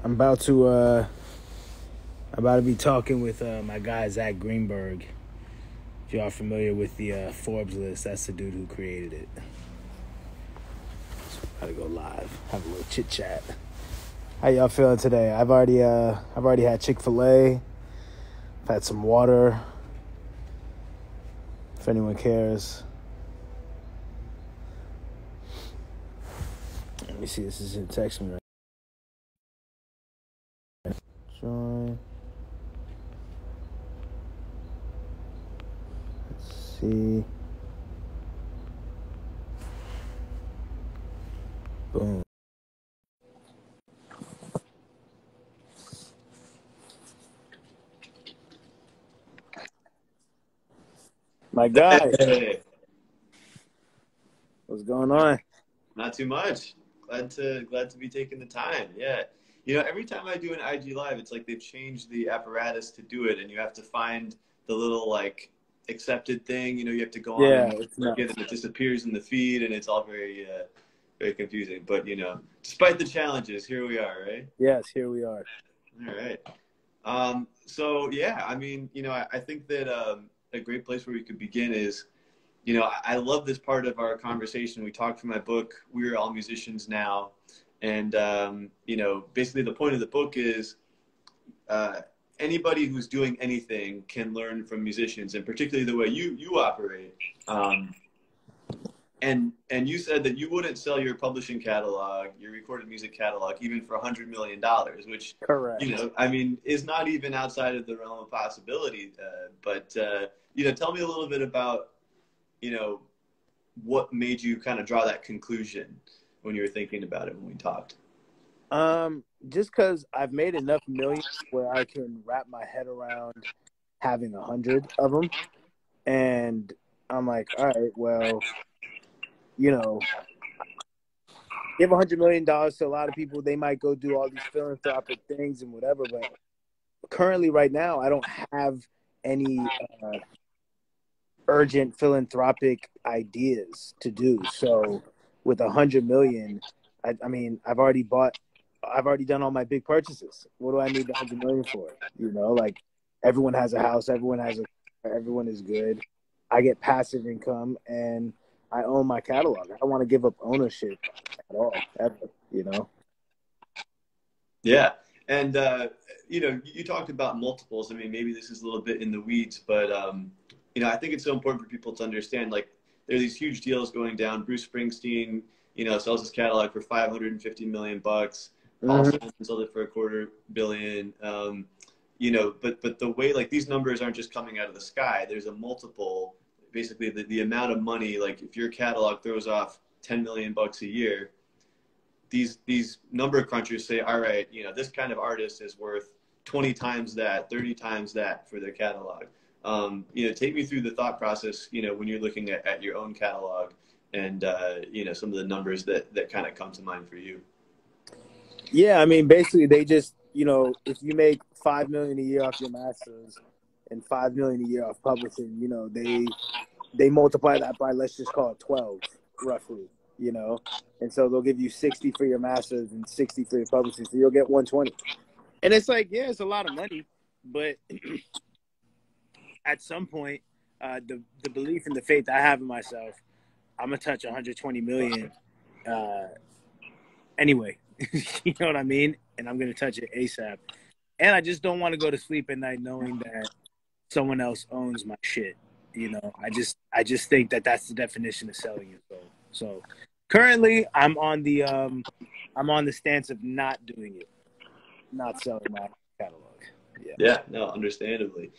I'm about to be talking with my guy Zach Greenberg. If y'all familiar with the Forbes list, that's the dude who created it. So gotta go live, have a little chit chat. How y'all feeling today? I've already had Chick-fil-A. I've had some water. If anyone cares. Let me see. This is in text me right. Join. Let's see. Boom. My guy, Hey, what's going on? not too much. Glad to be taking the time. Yeah. You know, every time I do an IG live, it's like they've changed the apparatus to do it, and you have to find the little like accepted thing. You know, you have to go on Yeah, and it's click it, nuts. and it disappears in the feed, and it's all very confusing. But you know, despite the challenges, here we are, right? Yes, here we are. All right. So yeah, I mean, you know, I think that a great place where we could begin is, you know, I love this part of our conversation. We talked from my book, We're All Musicians Now. And, you know, basically the point of the book is uh, anybody who's doing anything can learn from musicians, and particularly the way you operate. Um, and you said that you wouldn't sell your publishing catalog, your recorded music catalog, even for $100 million, which, you Correct. know, I mean, is not even outside of the realm of possibility. But you know, tell me a little bit about, you know, what made you kind of draw that conclusion when you were thinking about it when we talked? Just because I've made enough millions where I can wrap my head around having 100 of them, and I'm like, all right, well, you know, give $100 million to a lot of people, they might go do all these philanthropic things and whatever. But currently, right now, I don't have any urgent philanthropic ideas to do. So with 100 million, I mean, I've already done all my big purchases. What do I need 100 million for? You know, like everyone has a house, everyone is good. I get passive income and I own my catalog. I don't want to give up ownership at all, ever, you know? Yeah. And, you know, you talked about multiples. I mean, maybe this is a little bit in the weeds, but, you know, I think it's so important for people to understand, like, there are these huge deals going down. Bruce Springsteen, you know, sells his catalog for 550 million bucks. Paul Mm-hmm. Simon sold it for a quarter billion. You know, but the way, like, these numbers aren't just coming out of the sky. There's a multiple, basically the amount of money, like if your catalog throws off 10 million bucks a year, these number crunchers say, all right, you know, this kind of artist is worth 20 times that, 30 times that for their catalog. You know, take me through the thought process, you know, when you're looking at your own catalog and, you know, some of the numbers that kind of come to mind for you. Yeah, I mean, basically, they just, you know, if you make 5 million a year off your masters and 5 million a year off publishing, you know, they multiply that by, let's just call it 12, roughly, you know, and so they'll give you 60 for your masters and 60 for your publishing, so you'll get 120. And it's like, yeah, it's a lot of money, but at some point, the belief and the faith I have in myself, I'm gonna touch 120 million anyway. You know what I mean? And I'm gonna touch it ASAP. And I just don't want to go to sleep at night knowing that someone else owns my shit. You know, I just think that that's the definition of selling your soul. So currently, I'm on the stance of not doing it, not selling my catalog. Yeah. Yeah, no, understandably.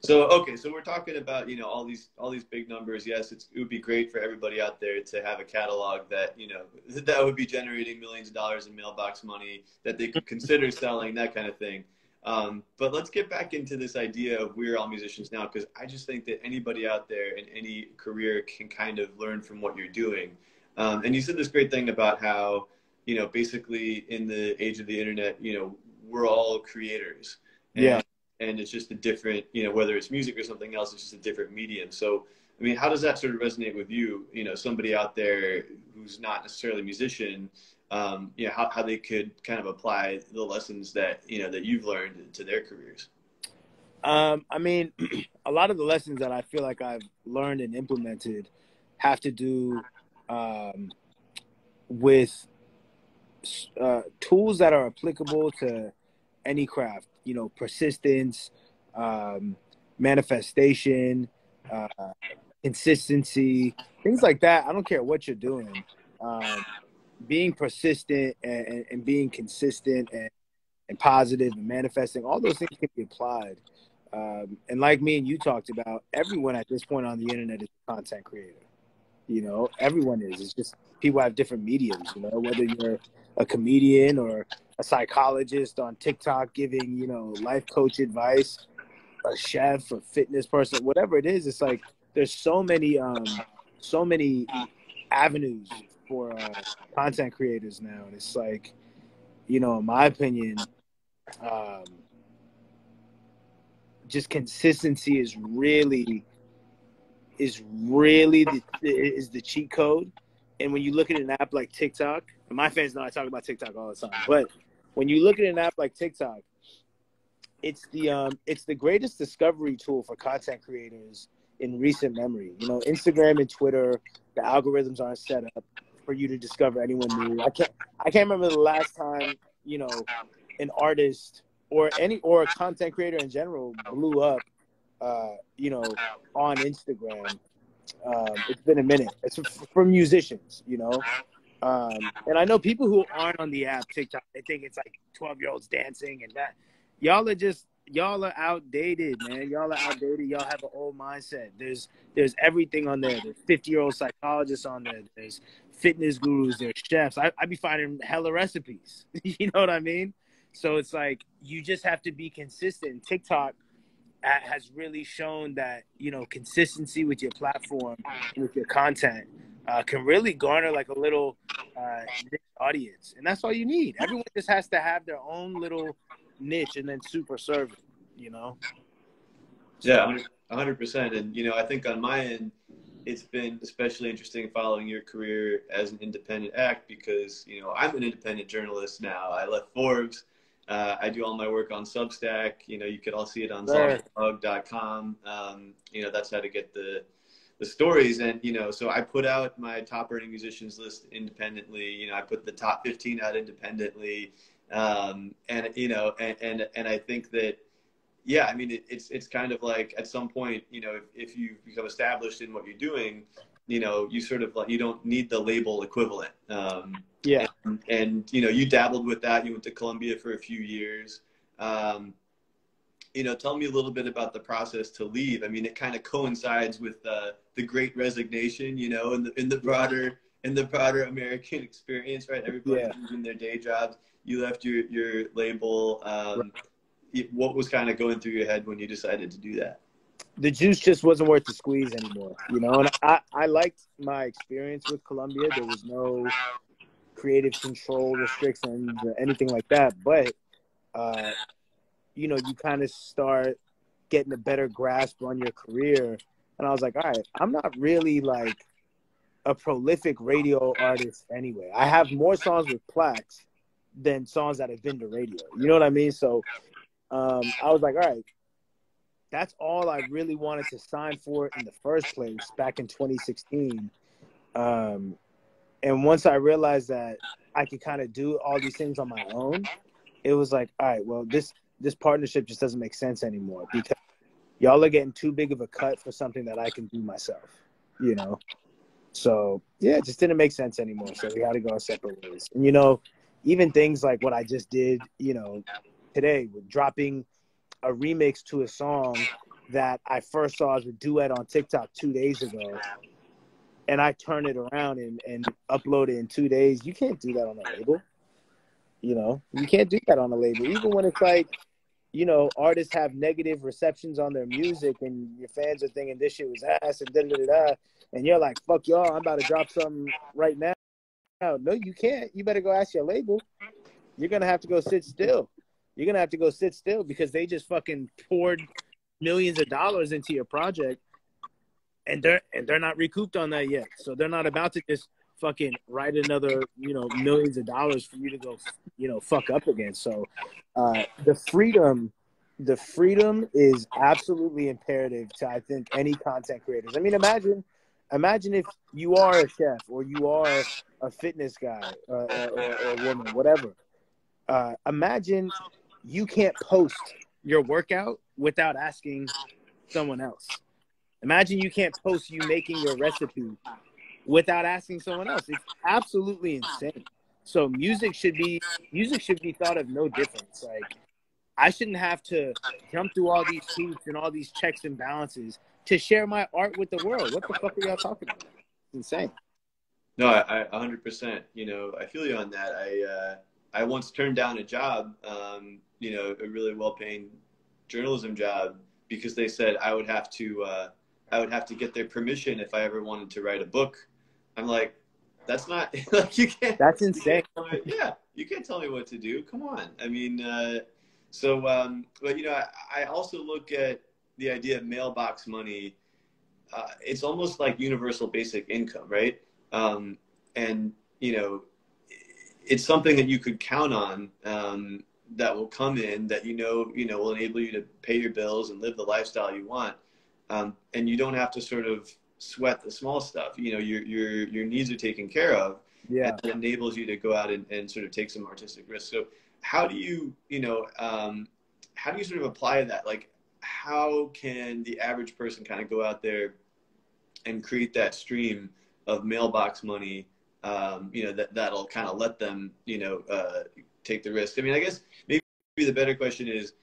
So, okay, so we're talking about, you know, all these big numbers. Yes, it would be great for everybody out there to have a catalog that, you know, that would be generating millions of dollars in mailbox money that they could consider selling, that kind of thing. But let's get back into this idea of we're all musicians now, because I just think that anybody out there in any career can kind of learn from what you're doing. And you said this great thing about how, you know, basically in the age of the internet, you know, we're all creators. Yeah. And it's just a different, you know, whether it's music or something else, it's just a different medium. So, I mean, how does that sort of resonate with you? You know, somebody out there who's not necessarily a musician, how they could kind of apply the lessons that, that you've learned to their careers. I mean, a lot of the lessons that I feel like I've learned and implemented have to do with tools that are applicable to any craft. Persistence, manifestation, uh, consistency, things like that. I don't care what you're doing. Being persistent and being consistent and positive and manifesting, all those things can be applied. And like me and you talked about, everyone at this point on the internet is a content creator. Everyone is. It's just people have different mediums, whether you're a comedian or a psychologist on TikTok giving, life coach advice, a chef, a fitness person, whatever it is. It's like there's so many avenues for content creators now. And it's like, in my opinion, just consistency is really the cheat code. And when you look at an app like TikTok, and my fans know I talk about TikTok all the time, but when you look at an app like TikTok, it's the greatest discovery tool for content creators in recent memory. Instagram and Twitter, the algorithms aren't set up for you to discover anyone new. I can't remember the last time, an artist or a content creator in general blew up on Instagram. It's been a minute. It's for musicians, and I know people who aren't on the app TikTok, they think it's like 12-year-olds dancing and that. Y'all are outdated, man. Y'all are outdated. Y'all have an old mindset. There's everything on there. There's 50-year-old psychologists on there. There's fitness gurus. There's chefs. I be finding hella recipes. You know what I mean? So it's like you just have to be consistent. TikTok has really shown that, consistency with your platform, with your content, can really garner like a little niche audience. And that's all you need. Everyone just has to have their own little niche and then super serve it, Yeah, 100%. And, I think on my end, it's been especially interesting following your career as an independent act because, I'm an independent journalist now. I left Forbes. I do all my work on Substack. You could all see it on zombieblog.com. That's how to get the stories. And, so I put out my top earning musicians list independently. I put the top 15 out independently. And I think that, yeah, I mean, it's kind of like at some point, if you become established in what you're doing, you sort of like, you don't need the label equivalent. Yeah. And you dabbled with that. You went to Columbia for a few years. Tell me a little bit about the process to leave. I mean, it kind of coincides with the Great Resignation, in the broader American experience, right? Everybody's losing their day jobs. You left your label. What was kind of going through your head when you decided to do that? The juice just wasn't worth the squeeze anymore, and I liked my experience with Columbia. There was no creative control restrictions or anything like that. But, you kind of start getting a better grasp on your career. And I was like, all right, I'm not really like a prolific radio artist anyway. I have more songs with plaques than songs that have been to radio. You know what I mean? So I was like, all right, that's all I really wanted to sign for in the first place back in 2016. And once I realized that I could kind of do all these things on my own, it was like, all right, well, this partnership just doesn't make sense anymore because y'all are getting too big of a cut for something that I can do myself, So, yeah, it just didn't make sense anymore. So we had to go our separate ways. And, even things like what I just did, today with dropping a remix to a song that I first saw as a duet on TikTok 2 days ago. And I turn it around and upload it in 2 days. You can't do that on a label. You can't do that on a label. Even when it's like, artists have negative receptions on their music and your fans are thinking this shit was ass and da-da-da-da. And you're like, fuck y'all, I'm about to drop something right now. No, you can't. You better go ask your label. You're going to have to go sit still. You're going to have to go sit still because they just fucking poured millions of dollars into your project. And they're not recouped on that yet. So they're not about to just fucking write another, millions of dollars for you to go, fuck up again. So the freedom is absolutely imperative to, I think, any content creators. I mean, imagine if you are a chef or you are a fitness guy or woman, whatever. Imagine you can't post your workout without asking someone else. Imagine you can't post you making your recipe without asking someone else. It's absolutely insane. So music should be thought of no difference. Like, I shouldn't have to jump through all these hoops and all these checks and balances to share my art with the world. What the fuck are y'all talking about? It's insane. No, I 100%. I feel you on that. I once turned down a job, a really well-paying journalism job, because they said I would have to get their permission if I ever wanted to write a book. I'm like, that's not like you can't. That's insane. You can't tell me what to do. Come on. I mean, but I also look at the idea of mailbox money. It's almost like universal basic income, right? And it's something that you could count on, that will come in, that will enable you to pay your bills and live the lifestyle you want, and you don't have to sort of sweat the small stuff. Your needs are taken care of, Yeah. and it enables you to go out and sort of take some artistic risks. So how do you sort of apply that? Like, how can the average person kind of go out there and create that stream of mailbox money, that'll kind of let them, take the risk? I mean, I guess maybe the better question is,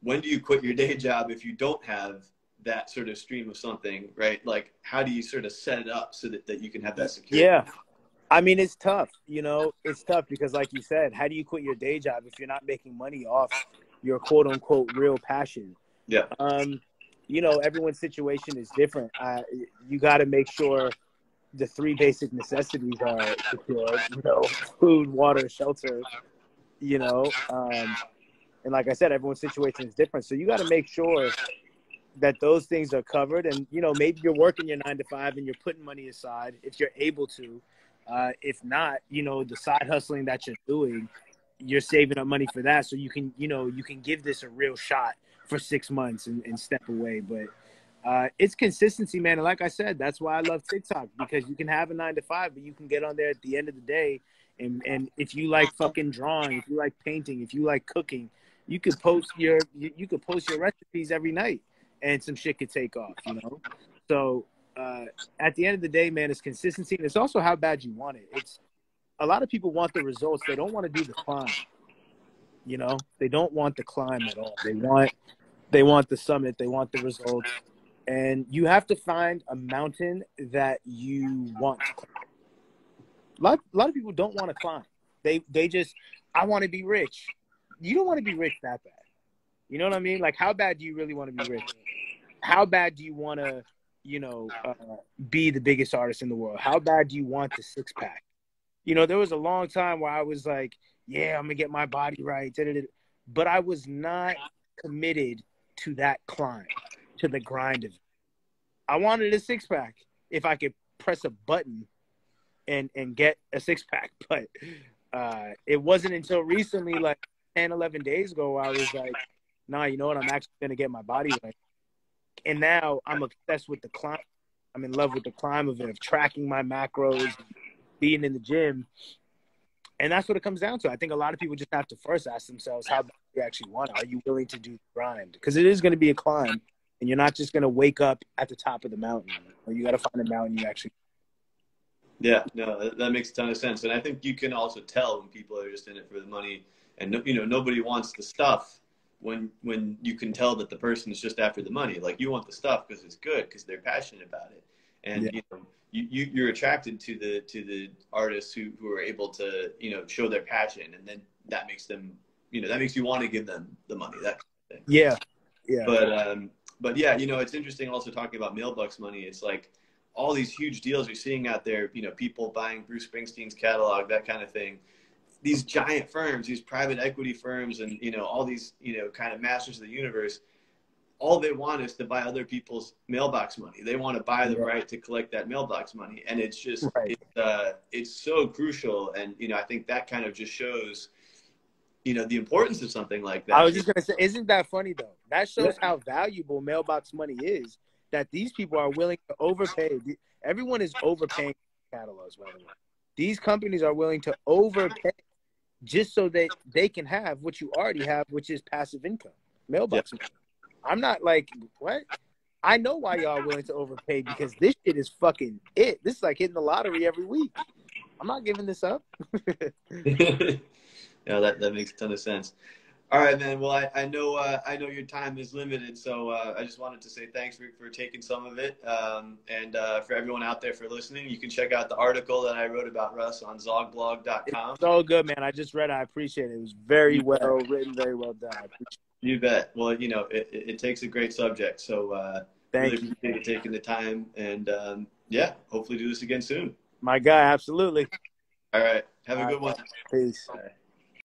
when do you quit your day job if you don't have that sort of stream of something, right? Like, how do you sort of set it up so that you can have that security? Yeah. I mean, it's tough, it's tough because, like you said, how do you quit your day job if you're not making money off your quote unquote real passion? Yeah. Everyone's situation is different. You got to make sure the three basic necessities are secure, food, water, shelter, and like I said, everyone's situation is different. So you got to make sure that those things are covered. And, maybe you're working your 9 to 5 and you're putting money aside if you're able to. If not, the side hustling that you're doing, you're saving up money for that. So you can give this a real shot for 6 months and step away. But it's consistency, man. And like I said, that's why I love TikTok, because you can have a 9 to 5, but you can get on there at the end of the day. And if you like fucking drawing, if you like painting, if you like cooking, you could post your recipes every night and some shit could take off, So at the end of the day, man, it's consistency, and it's also how bad you want it. It's a lot of people want the results. They don't want to do the climb. They don't want the climb at all. They want the summit. They want the results. And you have to find a mountain that you want to climb. A lot of people don't want to climb. They just, I want to be rich. You don't want to be rich that bad. You know what I mean? Like, how bad do you really want to be rich? How bad do you want to, be the biggest artist in the world? How bad do you want the 6-pack? There was a long time where I was like, yeah, I'm going to get my body right. But I was not committed to that climb, to the grind of it. I wanted a 6-pack if I could press a button and get a 6-pack. But it wasn't until recently, like 10, 11 days ago, I was like, nah, you know what? I'm actually going to get my body right. And now I'm obsessed with the climb. I'm in love with the climb of it, of tracking my macros, being in the gym. And that's what it comes down to. I think a lot of people just have to first ask themselves how bad you actually want it. Are you willing to do the grind? Because it is going to be a climb, and you're not just going to wake up at the top of the mountain. Or you got to find a mountain you actually. Yeah, no, that makes a ton of sense. And I think you can also tell when people are just in it for the money, and nobody wants the stuff when you can tell that the person is just after the money. Like, you want the stuff because it's good, because they're passionate about it. And you're attracted to the artists who are able to show their passion, and then that makes them that makes you want to give them the money, that kind of thing. Yeah. But yeah, it's interesting also talking about Mailbox Money. It's like all these huge deals you're seeing out there, people buying Bruce Springsteen's catalog, that kind of thing. These giant firms, these private equity firms, and all these kind of masters of the universe, all they want is to buy other people's mailbox money. They want to buy the Yeah. right to collect that mailbox money. And it's just, Right. it's so crucial. And, you know, I think that kind of just shows, you know, the importance of something like I that. was just going to say, isn't that funny, though? That shows Yeah. how valuable mailbox money is, that these people are willing to overpay. Everyone is overpaying catalogs, by the way. These companies are willing to overpay just so that they can have what you already have, which is passive income, mailbox money. I'm not like, what? I know why y'all are willing to overpay, because this shit is fucking it. This is like hitting the lottery every week. I'm not giving this up. Yeah, that makes a ton of sense. All right, man. Well, I know your time is limited, so I just wanted to say thanks for taking some of it, and for everyone out there for listening. You can check out the article that I wrote about Russ on zogblog.com. It's all good, man. I just read it. I appreciate it. It was very well written, very well done. I appreciate it. You bet. Well, you know, it takes a great subject, so really Thank you. appreciate you taking the time, and yeah, hopefully do this again soon. My guy, absolutely. All right. Have a All good one. right, peace. All right.